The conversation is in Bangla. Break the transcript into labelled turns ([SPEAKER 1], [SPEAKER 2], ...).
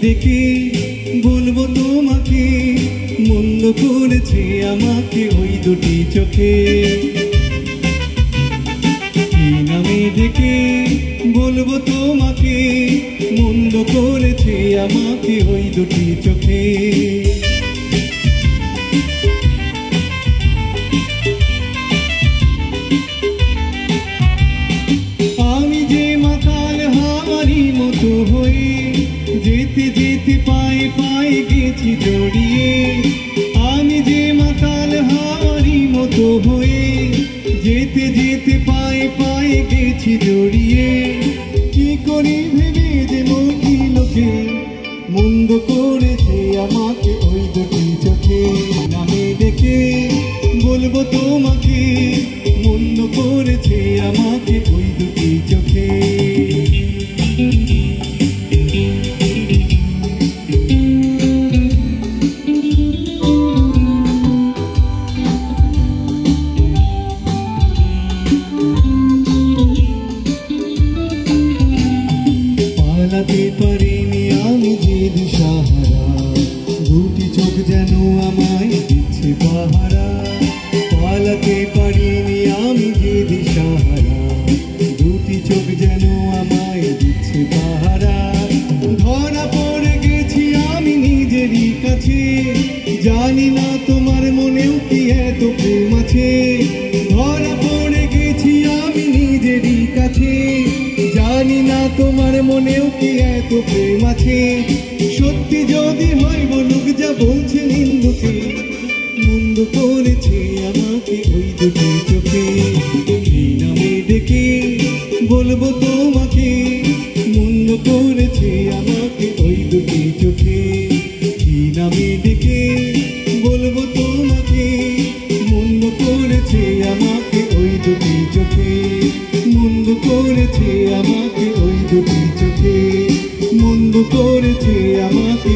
[SPEAKER 1] ডেকে বলবো তোমাকে, মন্দ করেছে আমাকে ওই দুটি চোখে। কি নামে ডেকে বলবো তোমাকে, মন্দ করেছে আমাকে ওই দুটি চোখে। আমি যে মাতাল হাওয়ারি মতো হয়ে যেতে যেতে পায়ে পায়ে গেছি জড়িয়ে। আমি যে মাতাল হাওয়ারি মতো হয়ে যেতে যেতে পায়ে পায়ে গেছি জড়িয়ে। কি করি ভেবে যে কি লোকে মন্দ করেছে আমাকে ওই দুটি চোখে। নামে ডেকে বলবো তোমাকে, মন্দ করেছে আমাকে ওই দুটি চোখে। পালাতে পারিনি আমি যে দিশাহারা, দুটি চোখ যেন আমায় দিচ্ছে পাহারা। পালাতে পারিনি আমি যে দিশাহারা, দুটি চোখ যেন আমায় দিচ্ছে পাহারা। ধরা পড়ে গেছি আমি নিজেরই কাছে, জানি না তোমার মনেও কি এত প্রেম আছে। ধরা পড়ে গেছি আমি নিজেরই কাছে, জানি না তোমার মনেও কি এত প্রেম আছে। সত্যি যদি হয় বলুক যা বলছে নিন্দুকে, মন্দ করেছে আমাকে ওই দুটি চোখে। কি নামে ডেকে বলবো তোমাকে, মন্দ করেছে আমাকে ওই দুটি চোখে। কি নামে ডেকে বলবো তোমাকে, মন্দ করেছে আমাকে ওই দুটি চোখে। মন্দ করেছে আমাকে ওই দুটি চোখে, মন্দ করেছে আমাকে